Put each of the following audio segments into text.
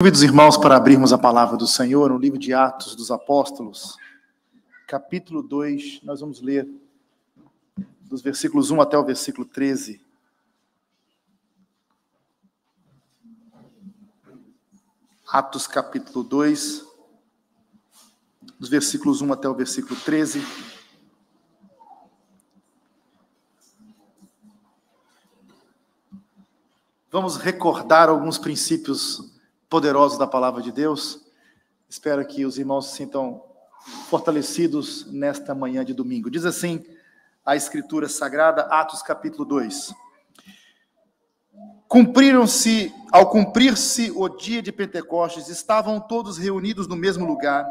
Convido os irmãos para abrirmos a palavra do Senhor no livro de Atos dos Apóstolos, capítulo 2, nós vamos ler dos versículos 1 até o versículo 13. Atos capítulo 2, dos versículos 1 até o versículo 13. Vamos recordar alguns princípios poderosos da palavra de Deus. Espero que os irmãos se sintam fortalecidos nesta manhã de domingo. Diz assim a Escritura Sagrada, Atos capítulo 2. Ao cumprir-se o dia de Pentecostes, estavam todos reunidos no mesmo lugar.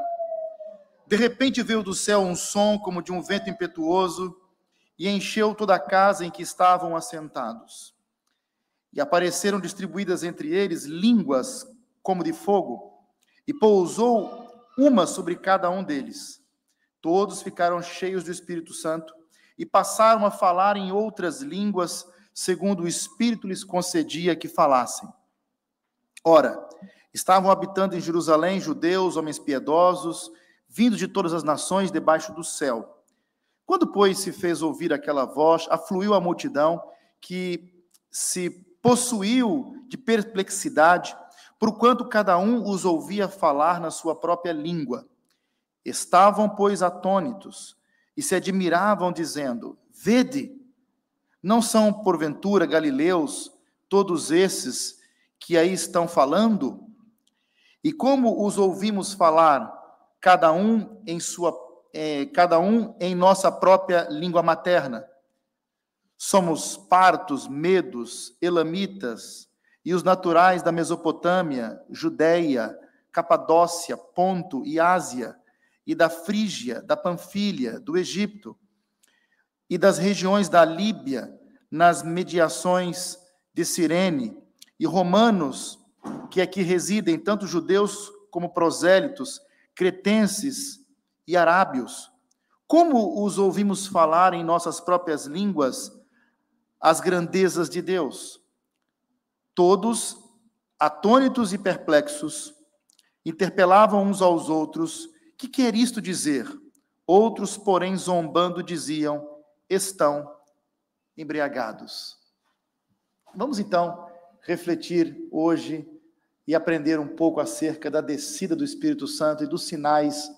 De repente veio do céu um som como de um vento impetuoso e encheu toda a casa em que estavam assentados. E apareceram distribuídas entre eles línguas como de fogo, e pousou uma sobre cada um deles. Todos ficaram cheios do Espírito Santo e passaram a falar em outras línguas, segundo o Espírito lhes concedia que falassem. Ora, estavam habitando em Jerusalém judeus, homens piedosos, vindos de todas as nações debaixo do céu. Quando, pois, se fez ouvir aquela voz, afluiu a multidão, que se possuiu de perplexidade, porquanto cada um os ouvia falar na sua própria língua. Estavam, pois, atônitos, e se admiravam, dizendo: Vede, não são, porventura, galileus todos esses que aí estão falando? E como os ouvimos falar, cada um em nossa própria língua materna? Somos partos, medos, elamitas, e os naturais da Mesopotâmia, Judeia, Capadócia, Ponto e Ásia, e da Frígia, da Panfilha, do Egito, e das regiões da Líbia, nas mediações de Cirene, e romanos que aqui residem, tanto judeus como prosélitos, cretenses e arábios. Como os ouvimos falar em nossas próprias línguas as grandezas de Deus? Todos, atônitos e perplexos, interpelavam uns aos outros: que quer isto dizer? Outros, porém, zombando, diziam: estão embriagados. Vamos, então, refletir hoje e aprender um pouco acerca da descida do Espírito Santo e dos sinais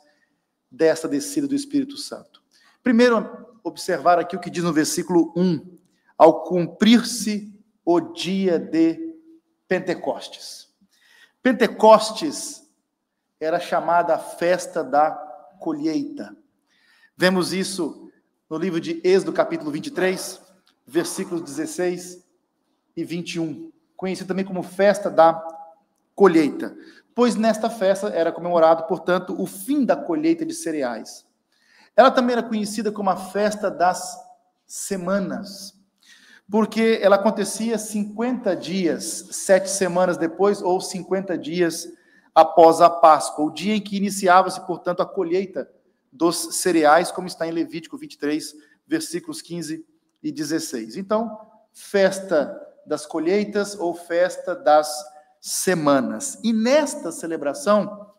dessa descida do Espírito Santo. Primeiro, observar aqui o que diz no versículo 1. Ao cumprir-se o dia de Pentecostes. Pentecostes era chamada a festa da colheita. Vemos isso no livro de Êxodo, capítulo 23, versículos 16 e 21, conhecido também como festa da colheita, pois nesta festa era comemorado, portanto, o fim da colheita de cereais. Ela também era conhecida como a festa das semanas, porque ela acontecia 50 dias, 7 semanas depois, ou 50 dias após a Páscoa, o dia em que iniciava-se, portanto, a colheita dos cereais, como está em Levítico 23, versículos 15 e 16. Então, festa das colheitas ou festa das semanas. E nesta celebração,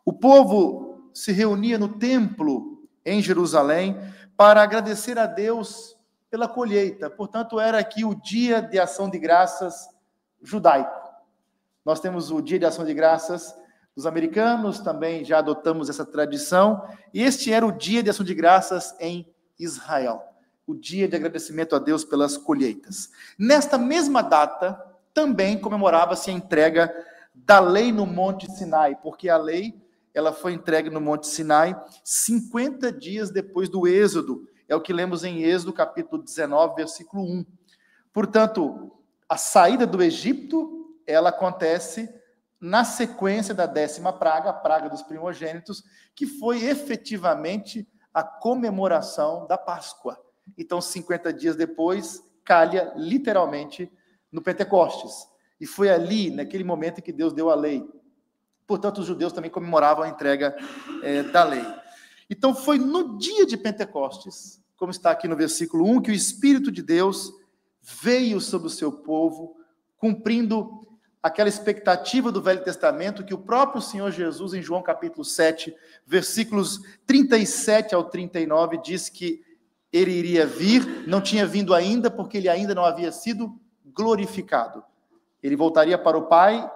o povo se reunia no templo em Jerusalém para agradecer a Deus pela colheita. Portanto, era aqui o dia de ação de graças judaico. Nós temos o dia de ação de graças dos americanos, também já adotamos essa tradição, e este era o dia de ação de graças em Israel, o dia de agradecimento a Deus pelas colheitas. Nesta mesma data, também comemorava-se a entrega da lei no Monte Sinai, porque a lei ela foi entregue no Monte Sinai 50 dias depois do Êxodo. É o que lemos em Êxodo, capítulo 19, versículo 1. Portanto, a saída do Egito, ela acontece na sequência da 10ª praga, a praga dos primogênitos, que foi efetivamente a comemoração da Páscoa. Então, 50 dias depois, calha literalmente no Pentecostes. E foi ali, naquele momento, em que Deus deu a lei. Portanto, os judeus também comemoravam a entrega da lei. Então, foi no dia de Pentecostes, como está aqui no versículo 1, que o Espírito de Deus veio sobre o seu povo, cumprindo aquela expectativa do Velho Testamento que o próprio Senhor Jesus, em João capítulo 7, versículos 37 ao 39, diz que ele iria vir, não tinha vindo ainda, porque ele ainda não havia sido glorificado. Ele voltaria para o Pai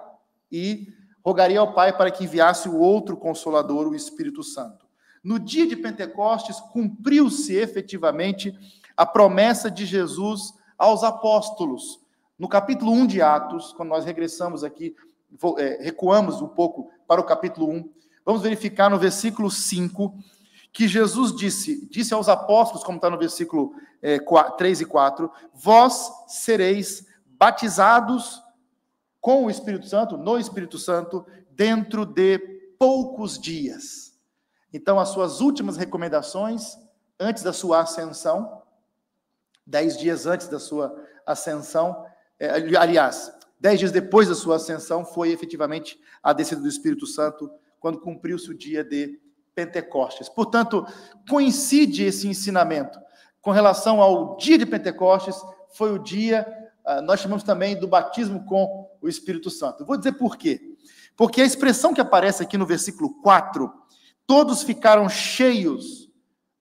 e rogaria ao Pai para que enviasse o outro Consolador, o Espírito Santo. No dia de Pentecostes, cumpriu-se efetivamente a promessa de Jesus aos apóstolos. No capítulo 1 de Atos, quando nós regressamos aqui, recuamos um pouco para o capítulo 1, vamos verificar no versículo 5, que Jesus disse aos apóstolos, como está no versículo 3 e 4, vós sereis batizados com o Espírito Santo, no Espírito Santo, dentro de poucos dias. Então, as suas últimas recomendações, antes da sua ascensão, 10 dias antes da sua ascensão, 10 dias depois da sua ascensão, foi efetivamente a descida do Espírito Santo, quando cumpriu-se o dia de Pentecostes. Portanto, coincide esse ensinamento com relação ao dia de Pentecostes, foi o dia, nós chamamos também do batismo com o Espírito Santo. Vou dizer por quê. Porque a expressão que aparece aqui no versículo 4, todos ficaram cheios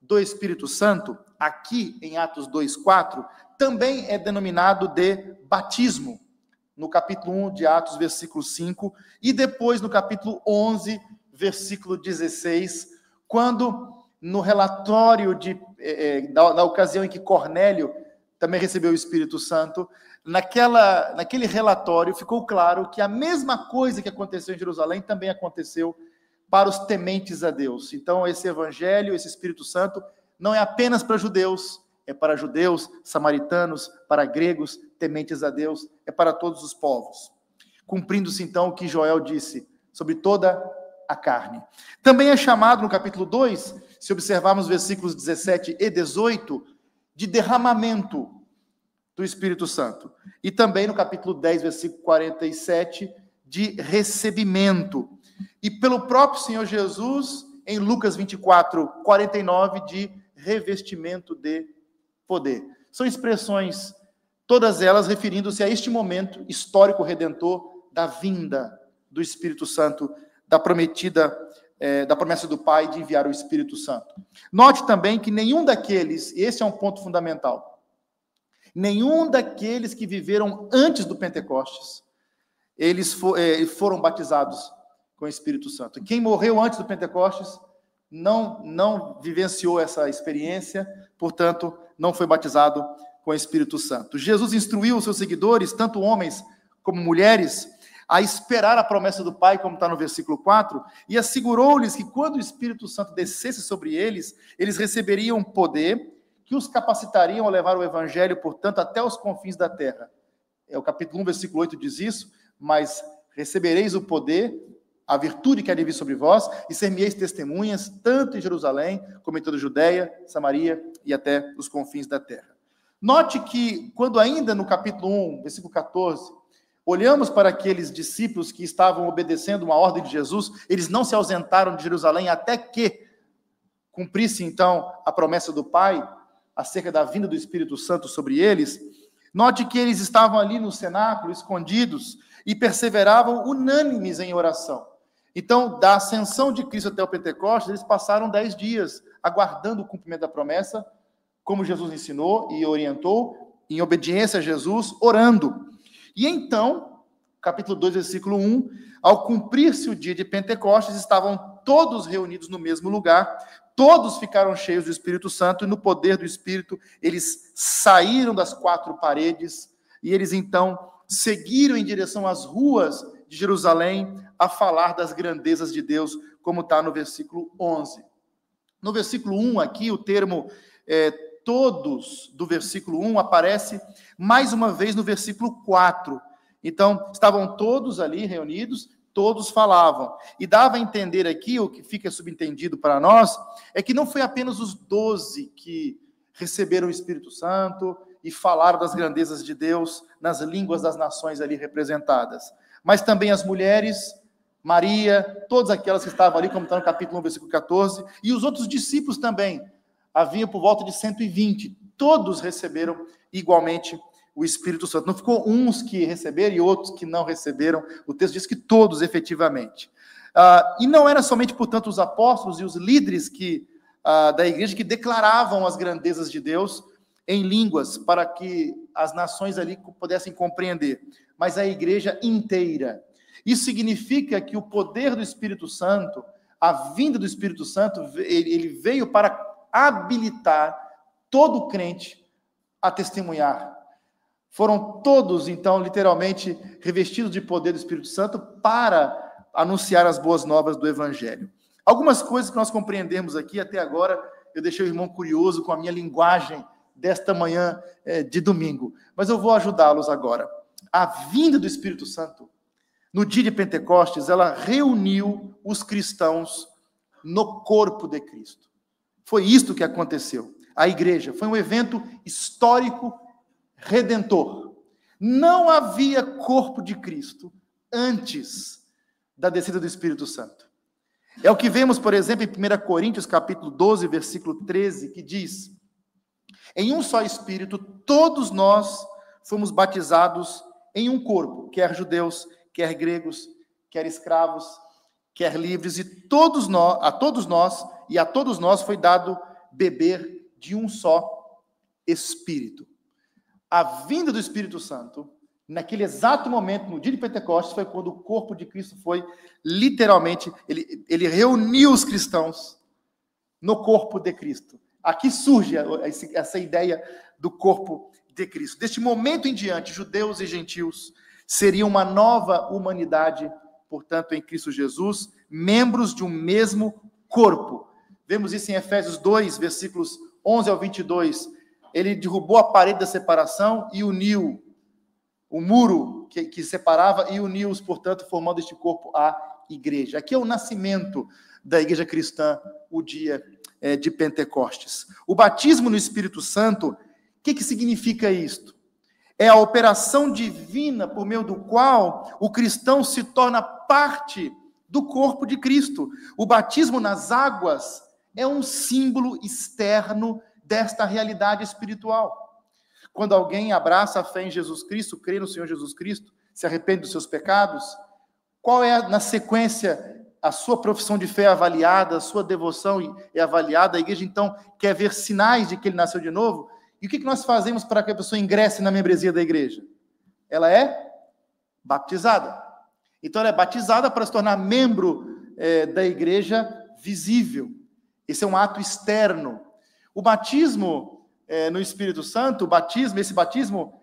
do Espírito Santo, aqui em Atos 2:4, também é denominado de batismo, no capítulo 1 de Atos, versículo 5, e depois no capítulo 11, versículo 16, quando no relatório na ocasião em que Cornélio também recebeu o Espírito Santo, naquele relatório ficou claro que a mesma coisa que aconteceu em Jerusalém também aconteceu para os tementes a Deus. Então, esse evangelho, esse Espírito Santo, não é apenas para judeus, é para judeus, samaritanos, para gregos, tementes a Deus, é para todos os povos. Cumprindo-se, então, o que Joel disse sobre toda a carne. Também é chamado, no capítulo 2, se observarmos versículos 17 e 18, de derramamento do Espírito Santo. E também no capítulo 10, versículo 47, de recebimento. E pelo próprio Senhor Jesus, em Lucas 24, 49, de revestimento de poder. São expressões, todas elas referindo-se a este momento histórico redentor da vinda do Espírito Santo, da promessa do Pai de enviar o Espírito Santo. Note também que nenhum daqueles, e esse é um ponto fundamental, nenhum daqueles que viveram antes do Pentecostes, eles foram batizados com o Espírito Santo. Quem morreu antes do Pentecostes não vivenciou essa experiência, portanto, não foi batizado com o Espírito Santo. Jesus instruiu os seus seguidores, tanto homens como mulheres, a esperar a promessa do Pai, como está no versículo 4, e assegurou-lhes que quando o Espírito Santo descesse sobre eles, eles receberiam poder que os capacitariam a levar o Evangelho, portanto, até os confins da terra. O capítulo 1, versículo 8 diz isso, mas recebereis o poder, a virtude que há de vir sobre vós, e ser-me-eis testemunhas, tanto em Jerusalém, como em toda a Judeia, Samaria e até os confins da terra. Note que, quando ainda no capítulo 1, versículo 14, olhamos para aqueles discípulos que estavam obedecendo uma ordem de Jesus, eles não se ausentaram de Jerusalém até que cumprisse, então, a promessa do Pai, acerca da vinda do Espírito Santo sobre eles. Note que eles estavam ali no cenáculo, escondidos, e perseveravam unânimes em oração. Então, da ascensão de Cristo até o Pentecostes, eles passaram 10 dias aguardando o cumprimento da promessa, como Jesus ensinou e orientou, em obediência a Jesus, orando. E então, capítulo 2, versículo 1, ao cumprir-se o dia de Pentecostes, estavam todos reunidos no mesmo lugar, todos ficaram cheios do Espírito Santo, e no poder do Espírito, eles saíram das 4 paredes, e eles então seguiram em direção às ruas de Jerusalém, a falar das grandezas de Deus, como está no versículo 11. No versículo 1 aqui, o termo todos do versículo 1 aparece mais uma vez no versículo 4. Então, estavam todos ali reunidos, todos falavam. E dava a entender aqui, o que fica subentendido para nós, é que não foi apenas os 12 que receberam o Espírito Santo e falaram das grandezas de Deus nas línguas das nações ali representadas, mas também as mulheres, Maria, todas aquelas que estavam ali, como está no capítulo 1, versículo 14, e os outros discípulos também. Havia por volta de 120, todos receberam igualmente o Espírito Santo. Não ficou uns que receberam e outros que não receberam. O texto diz que todos, efetivamente. E não era somente, portanto, os apóstolos e os líderes da igreja que declaravam as grandezas de Deus em línguas para que as nações ali pudessem compreender, mas a igreja inteira. Isso significa que o poder do Espírito Santo, a vinda do Espírito Santo, ele veio para habilitar todo crente a testemunhar. Foram todos, então, literalmente, revestidos de poder do Espírito Santo para anunciar as boas novas do Evangelho. Algumas coisas que nós compreendemos aqui até agora, eu deixei o irmão curioso com a minha linguagem desta manhã de domingo, mas eu vou ajudá-los agora. A vinda do Espírito Santo, no dia de Pentecostes, ela reuniu os cristãos no corpo de Cristo. Foi isto que aconteceu. A igreja foi um evento histórico redentor. Não havia corpo de Cristo antes da descida do Espírito Santo. É o que vemos, por exemplo, em 1 Coríntios, capítulo 12, versículo 13, que diz: em um só Espírito, todos nós fomos batizados em um corpo, quer judeus, quer gregos, quer escravos, quer livres, e a todos nós foi dado beber de um só Espírito. A vinda do Espírito Santo, naquele exato momento, no dia de Pentecostes, foi quando o corpo de Cristo foi, literalmente, ele reuniu os cristãos no corpo de Cristo. Aqui surge essa ideia do corpo de Cristo. Deste momento em diante, judeus e gentios seriam uma nova humanidade, portanto, em Cristo Jesus, membros de um mesmo corpo. Vemos isso em Efésios 2, versículos 11 ao 22. Ele derrubou a parede da separação e uniu o muro que separava e uniu-os, portanto, formando este corpo, a igreja. Aqui é o nascimento da igreja cristã, o dia de Pentecostes. O batismo no Espírito Santo, o que significa isto? É a operação divina por meio do qual o cristão se torna parte do corpo de Cristo. O batismo nas águas é um símbolo externo desta realidade espiritual. Quando alguém abraça a fé em Jesus Cristo, crê no Senhor Jesus Cristo, se arrepende dos seus pecados, qual é, na sequência, a sua profissão de fé é avaliada, a sua devoção é avaliada, a igreja, então, quer ver sinais de que ele nasceu de novo? E o que nós fazemos para que a pessoa ingresse na membresia da igreja? Ela é baptizada. Então, ela é batizada para se tornar membro da igreja visível. Esse é um ato externo. O batismo no Espírito Santo, esse batismo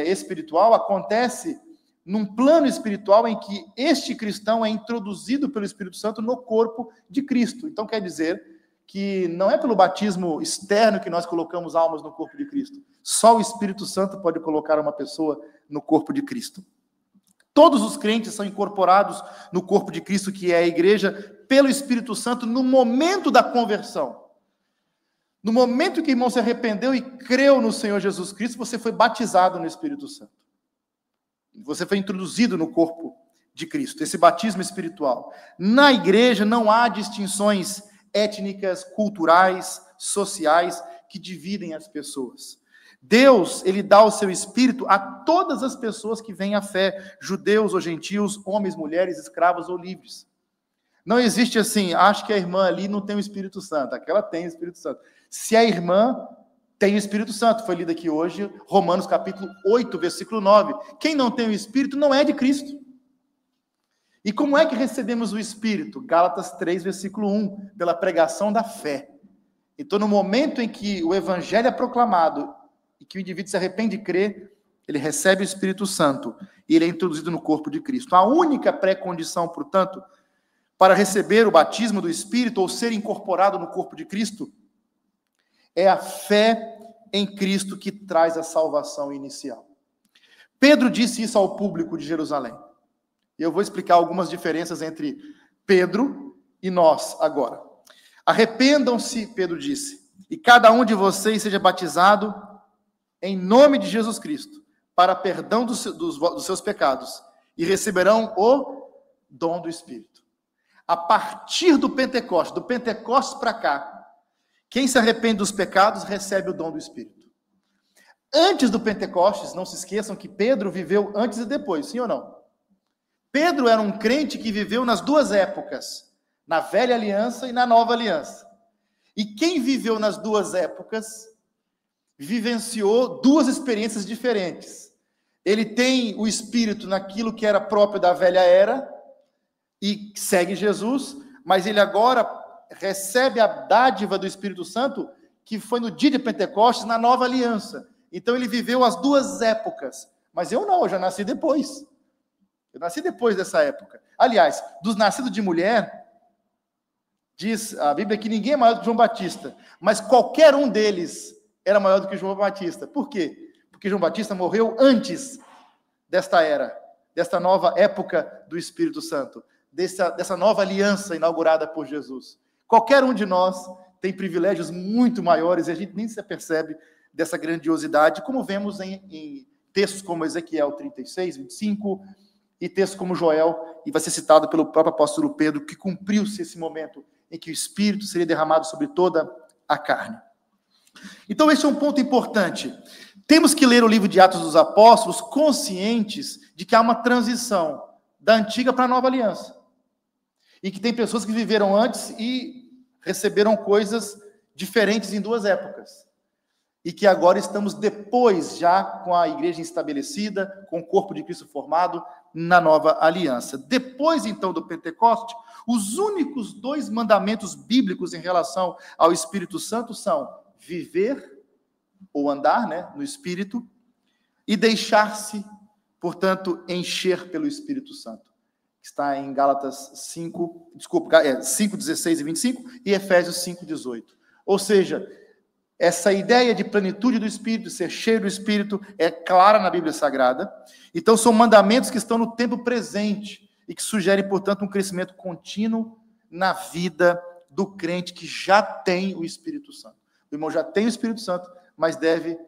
espiritual acontece num plano espiritual em que este cristão é introduzido pelo Espírito Santo no corpo de Cristo. Então, quer dizer que não é pelo batismo externo que nós colocamos almas no corpo de Cristo. Só o Espírito Santo pode colocar uma pessoa no corpo de Cristo. Todos os crentes são incorporados no corpo de Cristo, que é a igreja, pelo Espírito Santo, no momento da conversão. No momento que o irmão se arrependeu e creu no Senhor Jesus Cristo, você foi batizado no Espírito Santo. Você foi introduzido no corpo de Cristo, esse batismo espiritual. Na igreja não há distinções étnicas, culturais, sociais, que dividem as pessoas. Deus, ele dá o seu Espírito a todas as pessoas que vêm à fé, judeus ou gentios, homens, mulheres, escravos ou livres. Não existe assim, acho que a irmã ali não tem o Espírito Santo, aquela tem o Espírito Santo. Se a irmã tem o Espírito Santo, foi lido aqui hoje, Romanos capítulo 8, versículo 9. Quem não tem o Espírito não é de Cristo. E como é que recebemos o Espírito? Gálatas 3, versículo 1, pela pregação da fé. Então, no momento em que o Evangelho é proclamado e que o indivíduo se arrepende e crê, ele recebe o Espírito Santo e ele é introduzido no corpo de Cristo. A única pré-condição, portanto, para receber o batismo do Espírito ou ser incorporado no corpo de Cristo é a fé em Cristo que traz a salvação inicial. Pedro disse isso ao público de Jerusalém. Eu vou explicar algumas diferenças entre Pedro e nós agora. Arrependam-se, Pedro disse, e cada um de vocês seja batizado em nome de Jesus Cristo, para perdão dos seus pecados, e receberão o dom do Espírito. A partir do Pentecostes para cá, quem se arrepende dos pecados recebe o dom do Espírito. Antes do Pentecostes, não se esqueçam que Pedro viveu antes e depois, sim ou não? Pedro era um crente que viveu nas duas épocas, na velha aliança e na nova aliança. E quem viveu nas duas épocas, vivenciou duas experiências diferentes. Ele tem o Espírito naquilo que era próprio da velha era, e segue Jesus, mas ele agora recebe a dádiva do Espírito Santo, que foi no dia de Pentecostes, na nova aliança. Então ele viveu as duas épocas. Mas eu não, eu já nasci depois. Eu nasci depois dessa época. Aliás, dos nascidos de mulher, diz a Bíblia que ninguém é maior do que João Batista, mas qualquer um deles era maior do que João Batista. Por quê? Porque João Batista morreu antes desta era, desta nova época do Espírito Santo, dessa nova aliança inaugurada por Jesus. Qualquer um de nós tem privilégios muito maiores e a gente nem se apercebe dessa grandiosidade, como vemos em textos como Ezequiel 36, 25, e textos como Joel, e vai ser citado pelo próprio apóstolo Pedro, que cumpriu-se esse momento em que o Espírito seria derramado sobre toda a carne. Então, esse é um ponto importante. Temos que ler o livro de Atos dos Apóstolos conscientes de que há uma transição da antiga para a nova aliança. E que tem pessoas que viveram antes e receberam coisas diferentes em duas épocas. E que agora estamos depois, já com a igreja estabelecida, com o corpo de Cristo formado, na nova aliança. Depois, então, do Pentecoste, os únicos dois mandamentos bíblicos em relação ao Espírito Santo são viver, ou andar, né, no Espírito, e deixar-se, portanto, encher pelo Espírito Santo. Está em Gálatas 5, 16 e 25, e Efésios 5, 18. Ou seja, essa ideia de plenitude do Espírito, ser cheio do Espírito, é clara na Bíblia Sagrada. Então, são mandamentos que estão no tempo presente e que sugerem, portanto, um crescimento contínuo na vida do crente que já tem o Espírito Santo. O irmão já tem o Espírito Santo, mas deve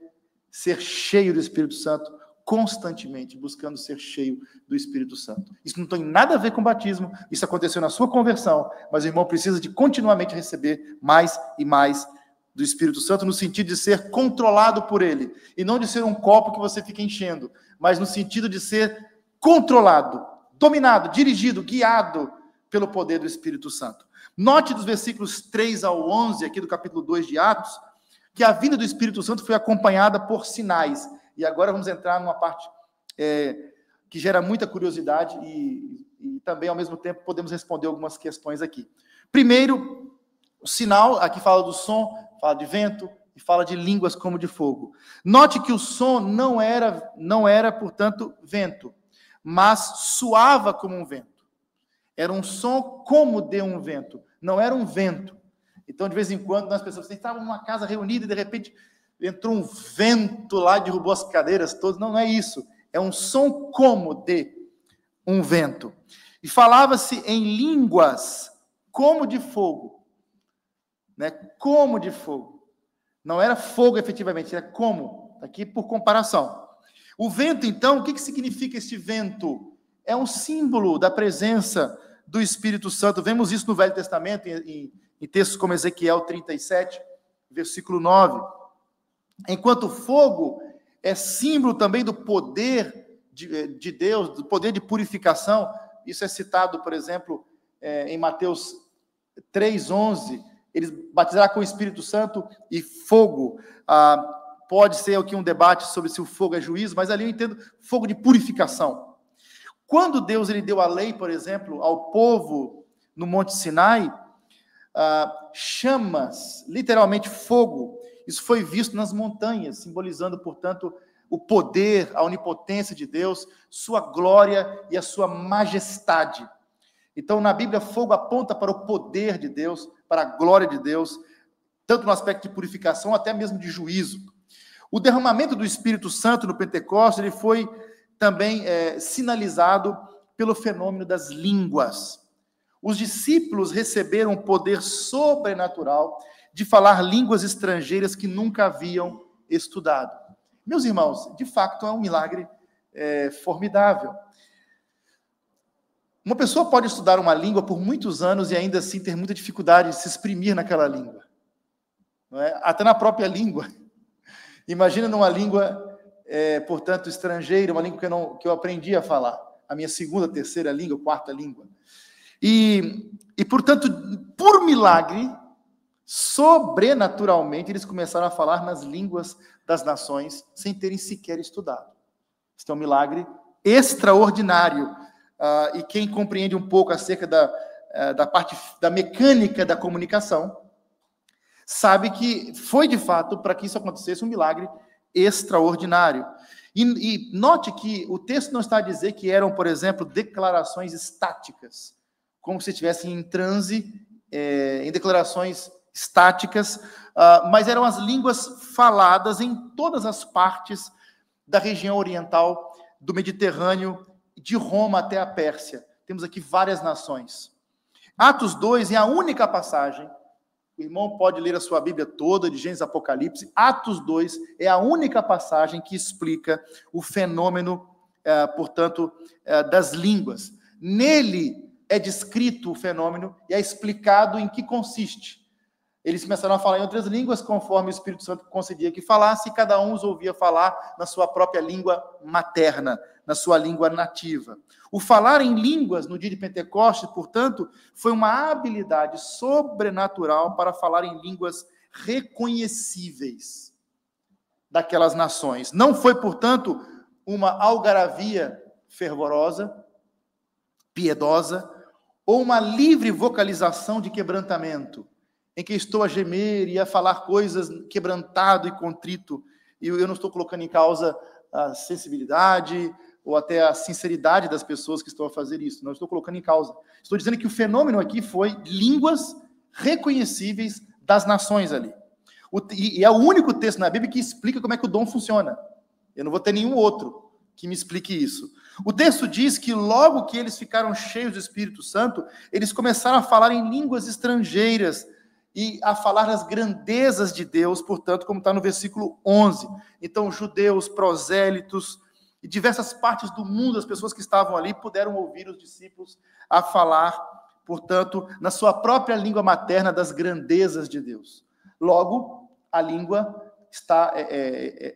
ser cheio do Espírito Santo constantemente, buscando ser cheio do Espírito Santo. Isso não tem nada a ver com batismo, isso aconteceu na sua conversão, mas o irmão precisa de continuamente receber mais e mais do Espírito Santo, no sentido de ser controlado por ele, e não de ser um copo que você fica enchendo, mas no sentido de ser controlado, dominado, dirigido, guiado pelo poder do Espírito Santo. Note dos versículos 3 ao 11, aqui do capítulo 2 de Atos, que a vinda do Espírito Santo foi acompanhada por sinais. E agora vamos entrar numa parte que gera muita curiosidade e também, ao mesmo tempo, podemos responder algumas questões aqui. Primeiro, o sinal, aqui fala do som, fala de vento e fala de línguas como de fogo. Note que o som não era, portanto, vento, mas soava como um vento. Era um som como de um vento, não era um vento. Então, de vez em quando, nós pensamos, você estava numa casa reunida e, de repente, entrou um vento lá e derrubou as cadeiras todas. Não, não é isso. É um som como de um vento. E falava-se em línguas como de fogo. Né? Como de fogo. Não era fogo, efetivamente, era como. Aqui, por comparação. O vento, então, o que significa este vento? É um símbolo da presença do Espírito Santo. Vemos isso no Velho Testamento, em textos como Ezequiel 37, versículo 9. Enquanto o fogo é símbolo também do poder de Deus, do poder de purificação. Isso é citado, por exemplo, em Mateus 3:11. Eles batizarão com o Espírito Santo e fogo. Pode ser aqui um debate sobre se o fogo é juízo, mas ali eu entendo fogo de purificação. Quando Deus ele deu a lei, por exemplo, ao povo no Monte Sinai, chamas, literalmente fogo, isso foi visto nas montanhas, simbolizando, portanto, o poder, a onipotência de Deus, sua glória e a sua majestade. Então, na Bíblia, fogo aponta para o poder de Deus, para a glória de Deus, tanto no aspecto de purificação, até mesmo de juízo. O derramamento do Espírito Santo no Pentecostes, ele foi também sinalizado pelo fenômeno das línguas. Os discípulos receberam um poder sobrenatural de falar línguas estrangeiras que nunca haviam estudado. Meus irmãos, de fato é um milagre formidável. Uma pessoa pode estudar uma língua por muitos anos e ainda assim ter muita dificuldade de se exprimir naquela língua. Não é? Até na própria língua. Imagina numa língua, portanto, estrangeira, uma língua que eu aprendi a falar. A minha segunda, terceira língua, quarta língua. E, portanto, por milagre, sobrenaturalmente, eles começaram a falar nas línguas das nações, sem terem sequer estudado. Isso é um milagre extraordinário. E quem compreende um pouco acerca da parte da mecânica da comunicação, sabe que foi, de fato, para que isso acontecesse, um milagre extraordinário. E note que o texto não está a dizer que eram, por exemplo, declarações estáticas, como se estivessem em transe, em declarações estáticas, mas eram as línguas faladas em todas as partes da região oriental, do Mediterrâneo, de Roma até a Pérsia. Temos aqui várias nações. Atos 2 é a única passagem, o irmão pode ler a sua Bíblia toda, de Gênesis a Apocalipse. Atos 2 é a única passagem que explica o fenômeno, portanto, das línguas. Nele é descrito o fenômeno e é explicado em que consiste. Eles começaram a falar em outras línguas, conforme o Espírito Santo concedia que falasse, e cada um os ouvia falar na sua própria língua materna, na sua língua nativa. O falar em línguas no dia de Pentecostes, portanto, foi uma habilidade sobrenatural para falar em línguas reconhecíveis daquelas nações. Não foi, portanto, uma algaravia fervorosa, piedosa, ou uma livre vocalização de quebrantamento, em que estou a gemer e a falar coisas quebrantado e contrito, e eu não estou colocando em causa a sensibilidade ou até a sinceridade das pessoas que estão a fazer isso, não estou colocando em causa. Estou dizendo que o fenômeno aqui foi línguas reconhecíveis das nações ali. E é o único texto na Bíblia que explica como é que o dom funciona. Eu não vou ter nenhum outro que me explique isso. O texto diz que logo que eles ficaram cheios do Espírito Santo, eles começaram a falar em línguas estrangeiras, e a falar das grandezas de Deus, portanto, como está no versículo 11. Então, judeus, prosélitos e diversas partes do mundo, as pessoas que estavam ali, puderam ouvir os discípulos a falar, portanto, na sua própria língua materna, das grandezas de Deus. Logo, a língua está,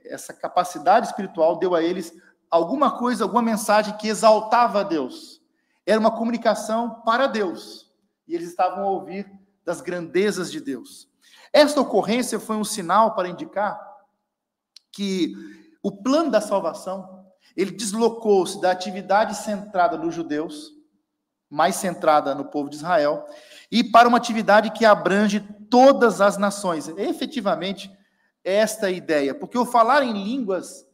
essa capacidade espiritual deu a eles alguma coisa, alguma mensagem que exaltava a Deus. Era uma comunicação para Deus, e eles estavam a ouvir das grandezas de Deus. Esta ocorrência foi um sinal para indicar que o plano da salvação, ele deslocou-se da atividade centrada nos judeus, mais centrada no povo de Israel, e para uma atividade que abrange todas as nações. Efetivamente, esta é a ideia, porque o falar em línguas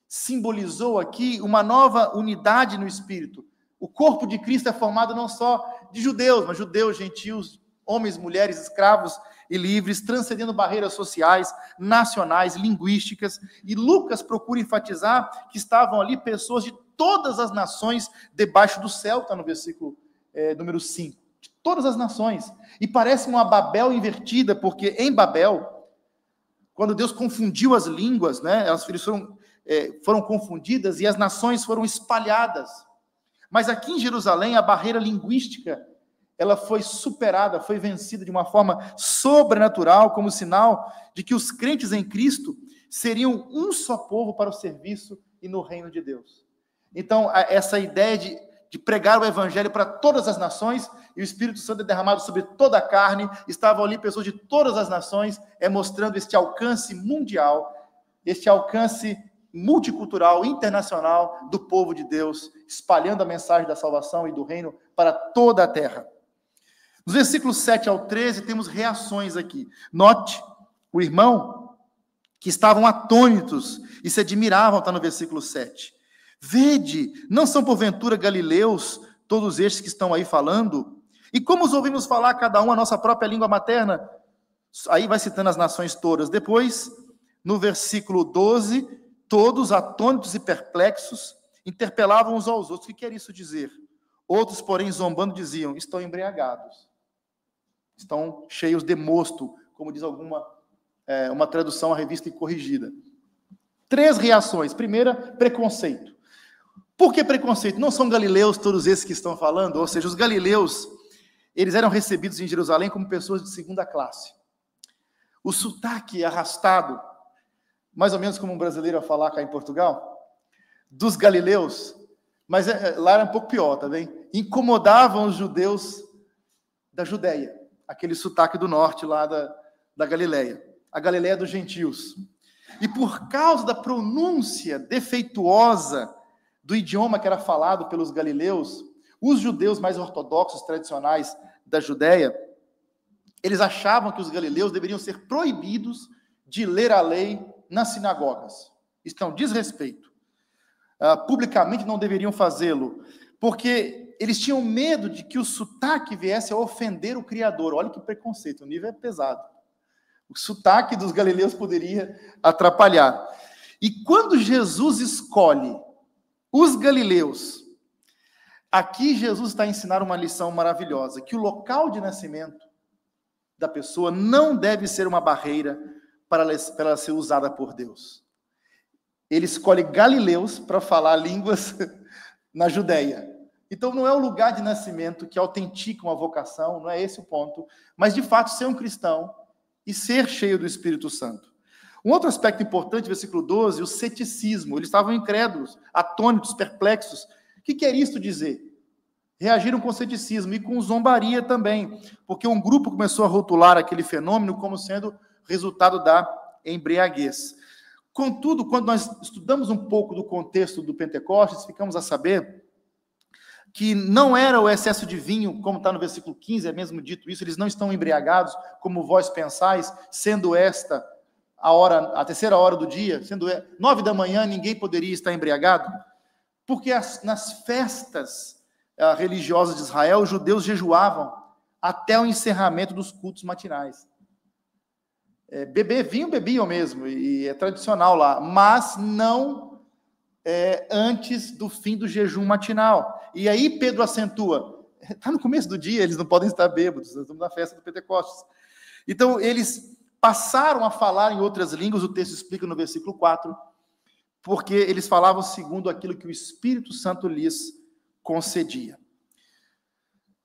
simbolizou aqui uma nova unidade no Espírito. O corpo de Cristo é formado não só de judeus, mas judeus, gentios, homens, mulheres, escravos e livres, transcendendo barreiras sociais, nacionais, linguísticas. E Lucas procura enfatizar que estavam ali pessoas de todas as nações debaixo do céu, está no versículo número 5. De todas as nações. E parece uma Babel invertida, porque em Babel, quando Deus confundiu as línguas, né, elas foram confundidas e as nações foram espalhadas. Mas aqui em Jerusalém, a barreira linguística ela foi superada, foi vencida de uma forma sobrenatural, como sinal de que os crentes em Cristo seriam um só povo para o serviço e no reino de Deus. Então, essa ideia de pregar o evangelho para todas as nações, e o Espírito Santo é derramado sobre toda a carne, estavam ali pessoas de todas as nações, mostrando este alcance mundial, este alcance multicultural, internacional do povo de Deus, espalhando a mensagem da salvação e do reino para toda a terra. Nos versículos 7 ao 13, temos reações aqui. Note, o irmão, que estavam atônitos e se admiravam, está no versículo 7. Vede, não são porventura galileus todos estes que estão aí falando? E como os ouvimos falar, cada um a nossa própria língua materna? Aí vai citando as nações todas. Depois, no versículo 12, todos atônitos e perplexos interpelavam uns aos outros. O que quer isso dizer? Outros, porém, zombando, diziam, estão embriagados. Estão cheios de mosto, como diz uma tradução, a revista corrigida. 3 reações. Primeira, preconceito. Por que preconceito? Não são galileus todos esses que estão falando? Ou seja, os galileus, eles eram recebidos em Jerusalém como pessoas de segunda classe. O sotaque arrastado, mais ou menos como um brasileiro a falar cá em Portugal, dos galileus, mas lá era um pouco pior, tá bem? Incomodavam os judeus da Judéia, aquele sotaque do norte lá da Galileia, a Galileia dos gentios. E por causa da pronúncia defeituosa do idioma que era falado pelos galileus, os judeus mais ortodoxos, tradicionais da Judéia, eles achavam que os galileus deveriam ser proibidos de ler a lei nas sinagogas. Isso é um desrespeito. Publicamente não deveriam fazê-lo, porque eles tinham medo de que o sotaque viesse a ofender o Criador. Olha que preconceito, o nível é pesado. O sotaque dos galileus poderia atrapalhar. E quando Jesus escolhe os galileus, aqui Jesus está a ensinar uma lição maravilhosa, que o local de nascimento da pessoa não deve ser uma barreira para ela ser usada por Deus. Ele escolhe galileus para falar línguas na Judéia. Então não é o lugar de nascimento que autentica uma vocação, não é esse o ponto, mas de fato ser um cristão e ser cheio do Espírito Santo. Um outro aspecto importante, versículo 12, o ceticismo. Eles estavam incrédulos, atônitos, perplexos. O que quer isto dizer? Reagiram com ceticismo e com zombaria também, porque um grupo começou a rotular aquele fenômeno como sendo resultado da embriaguez. Contudo, quando nós estudamos um pouco do contexto do Pentecostes, ficamos a saber que não era o excesso de vinho, como está no versículo 15, é mesmo dito isso, eles não estão embriagados, como vós pensais, sendo esta a terceira hora do dia, sendo 9 da manhã, ninguém poderia estar embriagado, porque nas festas religiosas de Israel, os judeus jejuavam até o encerramento dos cultos matinais. Beber vinho bebiam mesmo, e é tradicional lá, mas não antes do fim do jejum matinal. E aí Pedro acentua, está no começo do dia, eles não podem estar bêbados, nós estamos na festa do Pentecostes. Então, eles passaram a falar em outras línguas, o texto explica no versículo 4, porque eles falavam segundo aquilo que o Espírito Santo lhes concedia.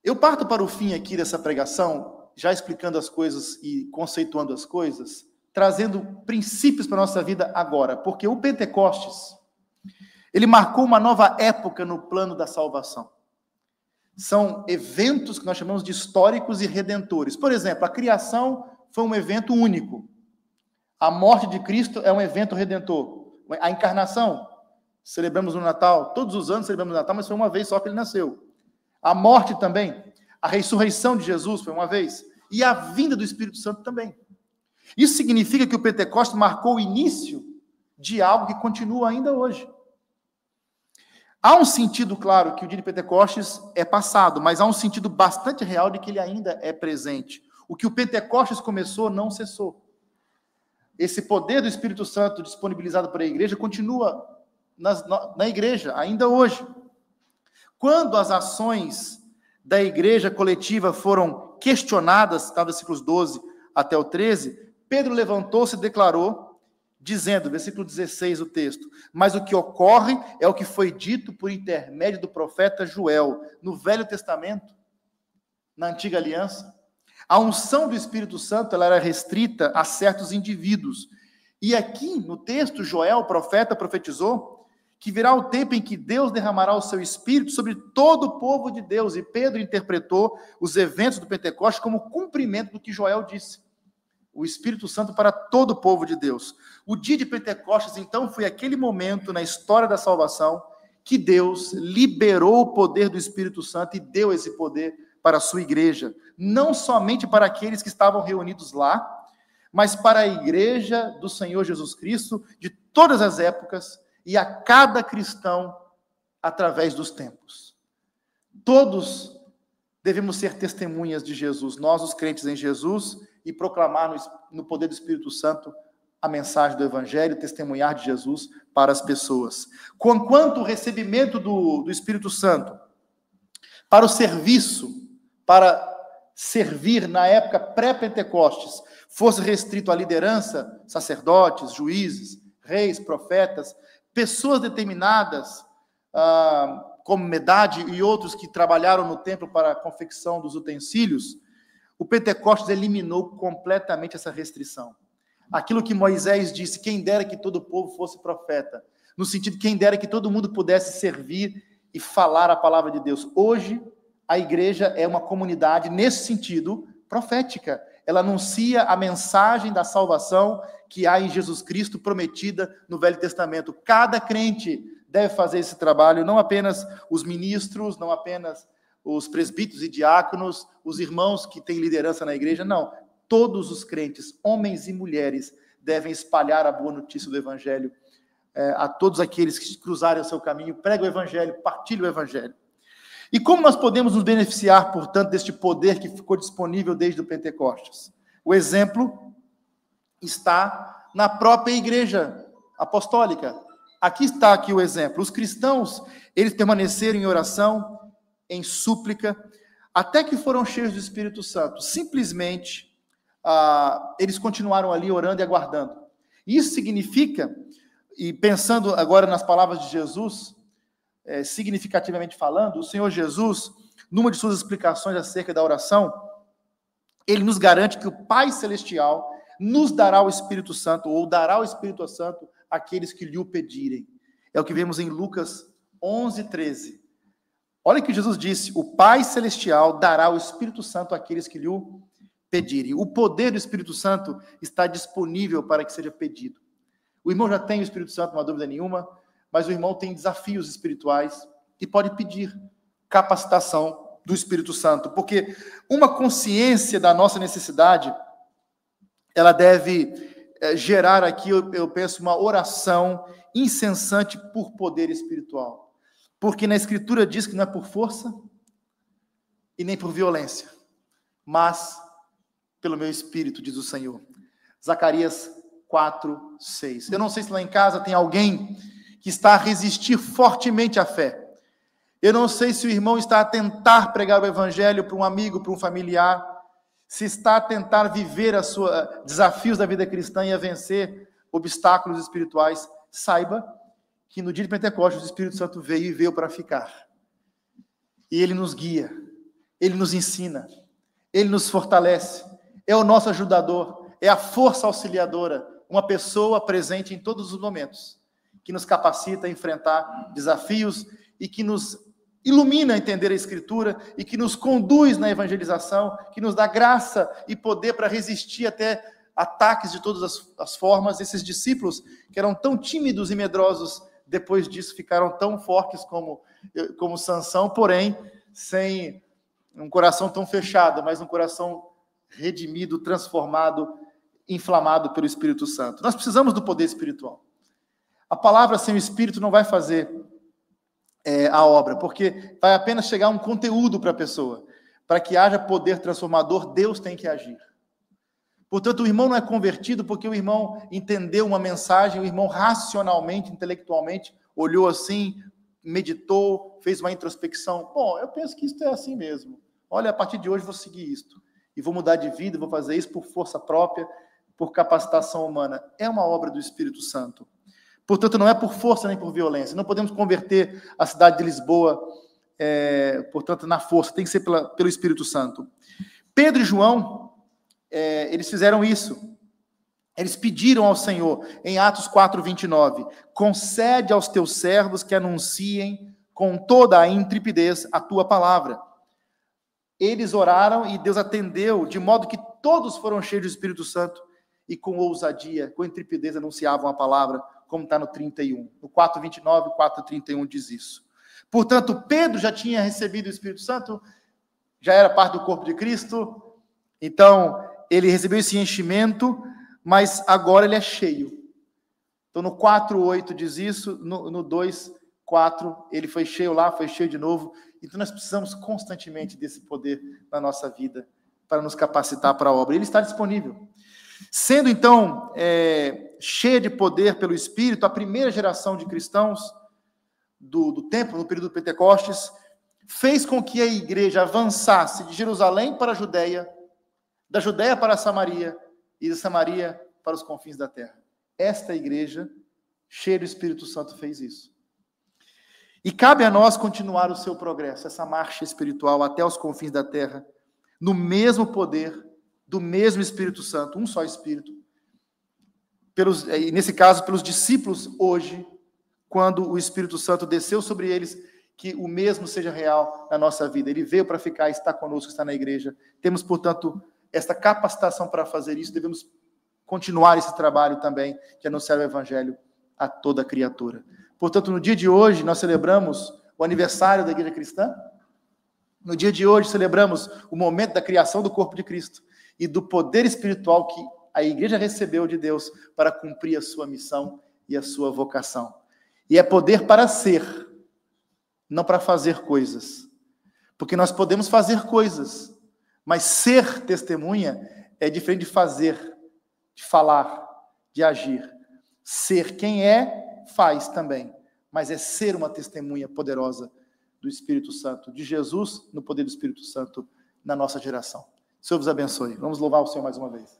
Eu parto para o fim aqui dessa pregação, já explicando as coisas e conceituando as coisas, trazendo princípios para a nossa vida agora, porque o Pentecostes, ele marcou uma nova época no plano da salvação. São eventos que nós chamamos de históricos e redentores. Por exemplo, a criação foi um evento único. A morte de Cristo é um evento redentor. A encarnação, celebramos no Natal, todos os anos celebramos no Natal, mas foi uma vez só que ele nasceu. A morte também, a ressurreição de Jesus foi uma vez, e a vinda do Espírito Santo também. Isso significa que o Pentecostes marcou o início de algo que continua ainda hoje. Há um sentido, claro, que o dia de Pentecostes é passado, mas há um sentido bastante real de que ele ainda é presente. O que o Pentecostes começou não cessou. Esse poder do Espírito Santo disponibilizado para a igreja continua na igreja, ainda hoje. Quando as ações da igreja coletiva foram questionadas, está no versículos 12 até o 13, Pedro levantou-se e declarou, dizendo, versículo 16 o texto, mas o que ocorre é o que foi dito por intermédio do profeta Joel, no Velho Testamento, na Antiga Aliança. A unção do Espírito Santo ela era restrita a certos indivíduos. E aqui, no texto, Joel, o profeta, profetizou que virá o tempo em que Deus derramará o seu Espírito sobre todo o povo de Deus. E Pedro interpretou os eventos do Pentecostes como cumprimento do que Joel disse. O Espírito Santo para todo o povo de Deus. O dia de Pentecostes, então, foi aquele momento na história da salvação que Deus liberou o poder do Espírito Santo e deu esse poder para a sua igreja. Não somente para aqueles que estavam reunidos lá, mas para a igreja do Senhor Jesus Cristo, de todas as épocas, e a cada cristão através dos tempos. Todos devemos ser testemunhas de Jesus, nós os crentes em Jesus, e proclamar no poder do Espírito Santo a mensagem do Evangelho, testemunhar de Jesus para as pessoas. Conquanto o recebimento do Espírito Santo para o serviço, para servir na época pré-Pentecostes, fosse restrito à liderança, sacerdotes, juízes, reis, profetas, pessoas determinadas, como Medade e outros que trabalharam no templo para a confecção dos utensílios, o Pentecostes eliminou completamente essa restrição. Aquilo que Moisés disse, quem dera que todo o povo fosse profeta. No sentido, quem dera que todo mundo pudesse servir e falar a palavra de Deus. Hoje, a igreja é uma comunidade, nesse sentido, profética. Ela anuncia a mensagem da salvação que há em Jesus Cristo, prometida no Velho Testamento. Cada crente deve fazer esse trabalho, não apenas os ministros, não apenas os presbíteros e diáconos, os irmãos que têm liderança na igreja, não. Todos os crentes, homens e mulheres, devem espalhar a boa notícia do Evangelho a todos aqueles que cruzarem o seu caminho. Pregue o Evangelho, partilhe o Evangelho. E como nós podemos nos beneficiar, portanto, deste poder que ficou disponível desde o Pentecostes? O exemplo está na própria igreja apostólica. Aqui está aqui o exemplo. Os cristãos, eles permaneceram em oração, em súplica, até que foram cheios do Espírito Santo. Simplesmente, eles continuaram ali orando e aguardando. Isso significa, e pensando agora nas palavras de Jesus, significativamente falando, o Senhor Jesus, numa de suas explicações acerca da oração, ele nos garante que o Pai Celestial nos dará o Espírito Santo, ou dará o Espírito Santo àqueles que lhe o pedirem. É o que vemos em Lucas 11:13. Olha o que Jesus disse: o Pai Celestial dará o Espírito Santo àqueles que lhe o pedirem. O poder do Espírito Santo está disponível para que seja pedido. O irmão já tem o Espírito Santo, não há dúvida nenhuma, mas o irmão tem desafios espirituais e pode pedir capacitação do Espírito Santo, porque uma consciência da nossa necessidade, ela deve gerar aqui, eu penso, uma oração incessante por poder espiritual. Porque na Escritura diz que não é por força e nem por violência, mas pelo meu Espírito, diz o Senhor. Zacarias 4:6. Eu não sei se lá em casa tem alguém que está a resistir fortemente à fé. Eu não sei se o irmão está a tentar pregar o Evangelho para um amigo, para um familiar, se está a tentar viver desafios da vida cristã e a vencer obstáculos espirituais. Saiba que no dia de Pentecostes o Espírito Santo veio e veio para ficar. E ele nos guia, ele nos ensina, ele nos fortalece, é o nosso ajudador, é a força auxiliadora, uma pessoa presente em todos os momentos, que nos capacita a enfrentar desafios e que nos ilumina a entender a Escritura e que nos conduz na evangelização, que nos dá graça e poder para resistir até ataques de todas as formas. Esses discípulos, que eram tão tímidos e medrosos, depois disso ficaram tão fortes como Sansão, porém, sem um coração tão fechado, mas um coração redimido, transformado, inflamado pelo Espírito Santo. Nós precisamos do poder espiritual. A palavra sem o Espírito não vai fazer a obra, porque vai apenas chegar um conteúdo para a pessoa. Para que haja poder transformador, Deus tem que agir. Portanto, o irmão não é convertido porque o irmão entendeu uma mensagem, o irmão racionalmente, intelectualmente, olhou assim, meditou, fez uma introspecção. Bom, eu penso que isso é assim mesmo. Olha, a partir de hoje vou seguir isto. E vou mudar de vida, vou fazer isso por força própria, por capacitação humana. É uma obra do Espírito Santo. Portanto, não é por força nem por violência. Não podemos converter a cidade de Lisboa, portanto, na força. Tem que ser pelo Espírito Santo. Pedro e João, eles fizeram isso. Eles pediram ao Senhor, em Atos 4:29, concede aos teus servos que anunciem com toda a intrepidez a tua palavra. Eles oraram e Deus atendeu, de modo que todos foram cheios do Espírito Santo e com ousadia, com intrepidez anunciavam a palavra, como está no 31. No 4:29, 4:31 diz isso. Portanto, Pedro já tinha recebido o Espírito Santo, já era parte do corpo de Cristo, então ele recebeu esse enchimento, mas agora ele é cheio. Então no 4:8 diz isso, no 2:4 ele foi cheio lá, foi cheio de novo. Então nós precisamos constantemente desse poder na nossa vida, para nos capacitar para a obra. Ele está disponível. Sendo, então, cheia de poder pelo Espírito, a primeira geração de cristãos do tempo, no período do Pentecostes, fez com que a igreja avançasse de Jerusalém para a Judeia, da Judeia para a Samaria e da Samaria para os confins da terra. Esta igreja, cheia do Espírito Santo, fez isso. E cabe a nós continuar o seu progresso, essa marcha espiritual até os confins da terra, no mesmo poder do mesmo Espírito Santo, um só Espírito, e nesse caso, pelos discípulos hoje, quando o Espírito Santo desceu sobre eles, que o mesmo seja real na nossa vida. Ele veio para ficar, está conosco, está na igreja. Temos, portanto, esta capacitação para fazer isso, devemos continuar esse trabalho também, de anunciar o Evangelho a toda criatura. Portanto, no dia de hoje, nós celebramos o aniversário da Igreja Cristã. No dia de hoje, celebramos o momento da criação do corpo de Cristo e do poder espiritual que a Igreja recebeu de Deus para cumprir a sua missão e a sua vocação. E é poder para ser, não para fazer coisas. Porque nós podemos fazer coisas, mas ser testemunha é diferente de fazer, de falar, de agir. Ser quem é, faz também, mas é ser uma testemunha poderosa do Espírito Santo, de Jesus, no poder do Espírito Santo, na nossa geração. Senhor vos abençoe. Vamos louvar o Senhor mais uma vez.